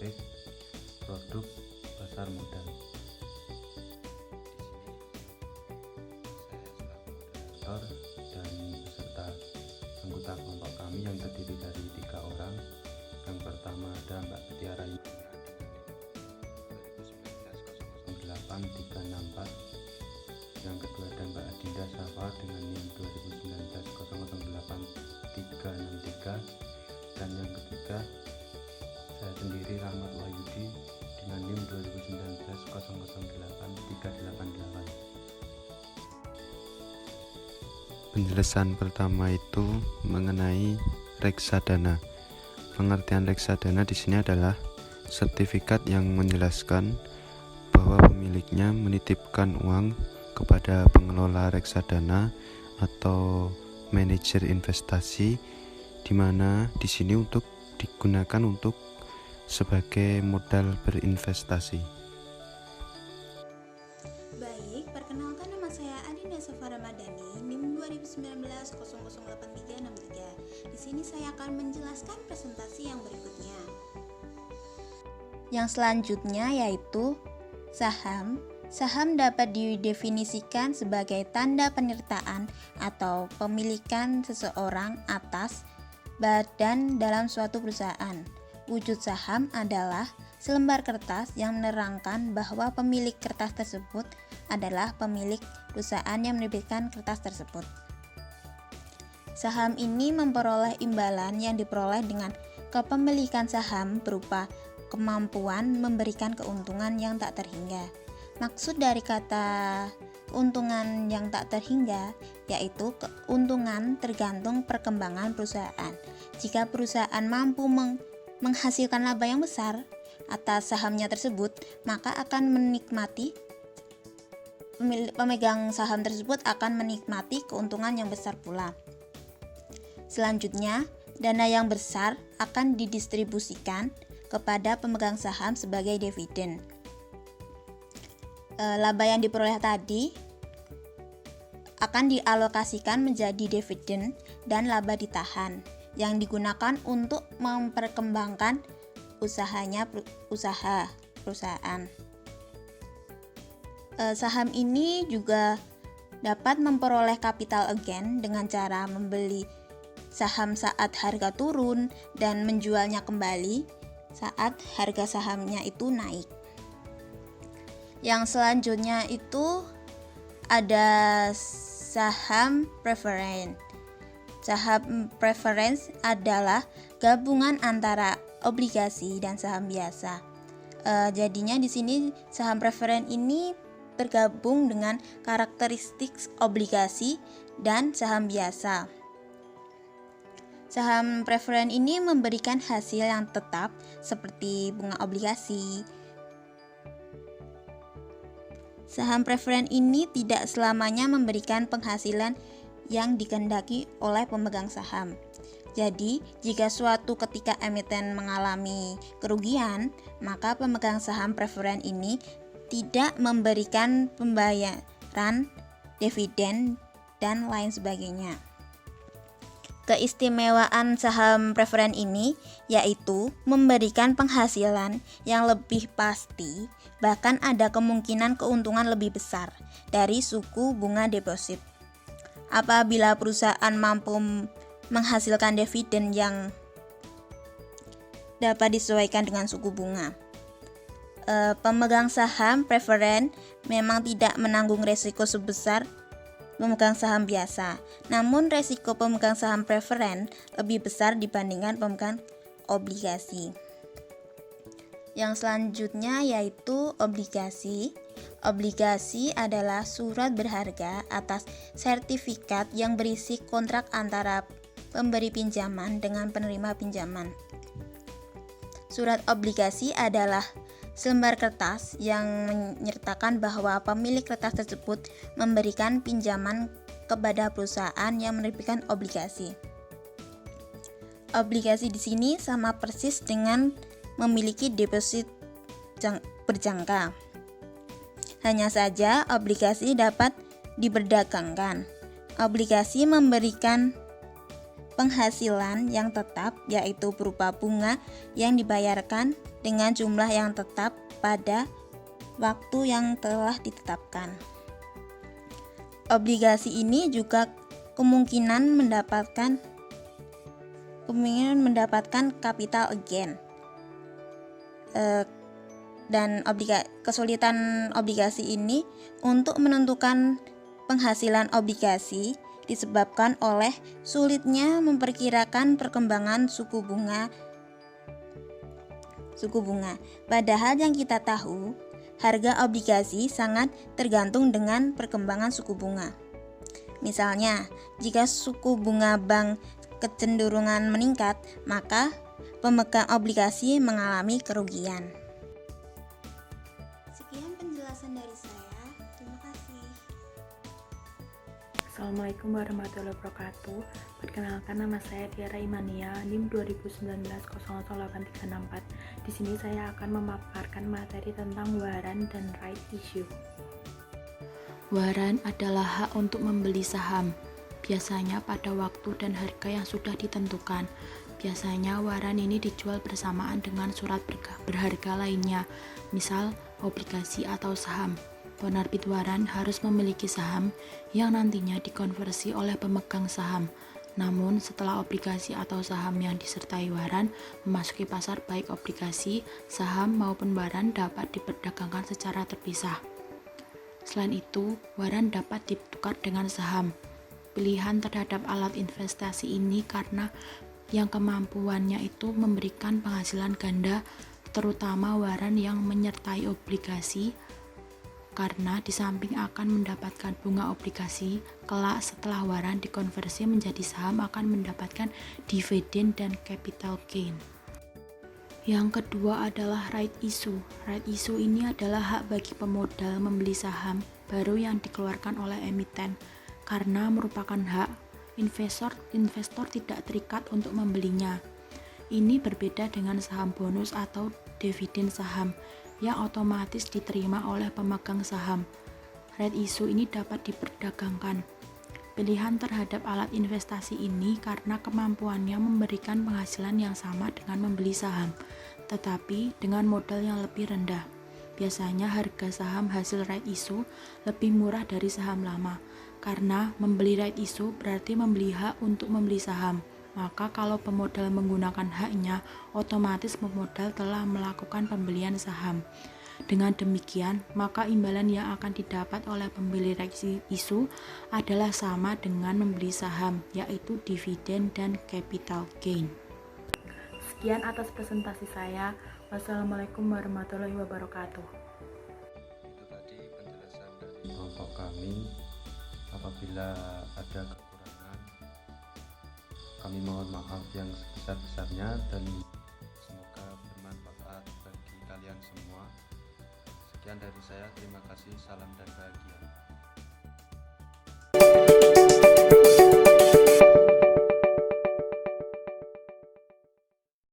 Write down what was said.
series produk pasar modal. Di sini saya selaku moderator dan beserta anggota kelompok kami yang terdiri dari 3 orang. Yang pertama ada Mbak Tiara Yulia dengan NIM 2019 yang kedua ada Mbak Adinda Safa dengan NIM 2019 dan yang ketiga saya sendiri Rahmat Wahyudi dengan NIM 2019 Penjelasan pertama itu mengenai reksadana. Pengertian reksadana di sini adalah sertifikat yang menjelaskan bahwa pemiliknya menitipkan uang kepada pengelola reksadana atau manajer investasi, di mana di sini untuk digunakan untuk sebagai modal berinvestasi. Baik, perkenalkan nama saya Adinda Safa Ramadhani, NIM 2019 008363. Di sini saya akan menjelaskan presentasi yang berikutnya. Yang selanjutnya yaitu saham. Saham dapat didefinisikan sebagai tanda penyertaan atau pemilikan seseorang atas badan dalam suatu perusahaan. Wujud saham adalah selembar kertas yang menerangkan bahwa pemilik kertas tersebut adalah pemilik perusahaan yang menerbitkan kertas tersebut. Saham ini memperoleh imbalan yang diperoleh dengan kepemilikan saham berupa kemampuan memberikan keuntungan yang tak terhingga. Maksud dari kata keuntungan yang tak terhingga yaitu keuntungan tergantung perkembangan perusahaan. Jika perusahaan mampu menghasilkan laba yang besar atas sahamnya tersebut, maka pemegang saham tersebut akan menikmati keuntungan yang besar pula. Selanjutnya, dana yang besar akan didistribusikan kepada pemegang saham sebagai dividen. Laba yang diperoleh tadi akan dialokasikan menjadi dividen dan laba ditahan yang digunakan untuk memperkembangkan usaha perusahaan. Saham ini juga dapat memperoleh capital gain dengan cara membeli saham saat harga turun dan menjualnya kembali saat harga sahamnya itu naik. Yang selanjutnya itu ada saham preference. Saham preference adalah gabungan antara obligasi dan saham biasa. Jadinya di sini saham preference ini tergabung dengan karakteristik obligasi dan saham biasa. Saham preference ini memberikan hasil yang tetap seperti bunga obligasi. Saham preference ini tidak selamanya memberikan penghasilan yang dikehendaki oleh pemegang saham. Jadi, jika suatu ketika emiten mengalami kerugian, maka pemegang saham preference ini tidak memberikan pembayaran dividen dan lain sebagainya. Keistimewaan saham preference ini yaitu memberikan penghasilan yang lebih pasti, bahkan ada kemungkinan keuntungan lebih besar dari suku bunga deposit. Apabila perusahaan mampu menghasilkan dividen yang dapat disesuaikan dengan suku bunga. Pemegang saham preference memang tidak menanggung risiko sebesar pemegang saham biasa. Namun risiko pemegang saham preference lebih besar dibandingkan pemegang obligasi. Yang selanjutnya yaitu obligasi. Obligasi adalah surat berharga atas sertifikat yang berisi kontrak antara pemberi pinjaman dengan penerima pinjaman. Surat obligasi adalah selembar kertas yang menyertakan bahwa pemilik kertas tersebut memberikan pinjaman kepada perusahaan yang menerbitkan obligasi. Obligasi di sini sama persis dengan memiliki deposit berjangka. Hanya saja obligasi dapat diperdagangkan. Obligasi memberikan penghasilan yang tetap, yaitu berupa bunga yang dibayarkan dengan jumlah yang tetap pada waktu yang telah ditetapkan. Obligasi ini juga kemungkinan mendapatkan capital gain. Dan kesulitan obligasi ini untuk menentukan penghasilan obligasi disebabkan oleh sulitnya memperkirakan perkembangan suku bunga. Padahal yang kita tahu, harga obligasi sangat tergantung dengan perkembangan suku bunga. Misalnya, jika suku bunga bank kecenderungan meningkat, maka pemegang obligasi mengalami kerugian. Sekian penjelasan dari saya. Terima kasih. Assalamualaikum warahmatullahi wabarakatuh. Perkenalkan, nama saya Tiara Imania, NIM 2019-008364. Di sini saya akan memaparkan materi tentang waran dan right issue. Waran adalah hak untuk membeli saham, biasanya pada waktu dan harga yang sudah ditentukan. Biasanya waran ini dijual bersamaan dengan surat berharga lainnya, misal obligasi atau saham. Penerbit waran harus memiliki saham yang nantinya dikonversi oleh pemegang saham. Namun setelah obligasi atau saham yang disertai waran memasuki pasar, baik obligasi, saham maupun waran dapat diperdagangkan secara terpisah. Selain itu, waran dapat ditukar dengan saham. Pilihan terhadap alat investasi ini karena yang kemampuannya itu memberikan penghasilan ganda, terutama waran yang menyertai obligasi, karena di samping akan mendapatkan bunga obligasi, kelak setelah waran dikonversi menjadi saham akan mendapatkan dividen dan capital gain. Yang kedua adalah right issue. Right issue ini adalah hak bagi pemodal membeli saham baru yang dikeluarkan oleh emiten. Karena merupakan hak, investor tidak terikat untuk membelinya. Ini berbeda dengan saham bonus atau dividen saham yang otomatis diterima oleh pemegang saham. Right issue ini dapat diperdagangkan. Pilihan terhadap alat investasi ini karena kemampuannya memberikan penghasilan yang sama dengan membeli saham, tetapi dengan modal yang lebih rendah. Biasanya harga saham hasil right issue lebih murah dari saham lama, karena membeli right issue berarti membeli hak untuk membeli saham. Maka kalau pemodal menggunakan haknya, otomatis pemodal telah melakukan pembelian saham. Dengan demikian, maka imbalan yang akan didapat oleh pembeli right issue adalah sama dengan membeli saham, yaitu dividen dan capital gain. Sekian atas presentasi saya. Wassalamualaikum warahmatullahi wabarakatuh. Itu tadi penjelasan dari kelompok kami. Apabila ada kekurangan, kami mohon maaf yang sebesar-besarnya dan semoga bermanfaat bagi kalian semua. Sekian dari saya, terima kasih, salam dan bahagia.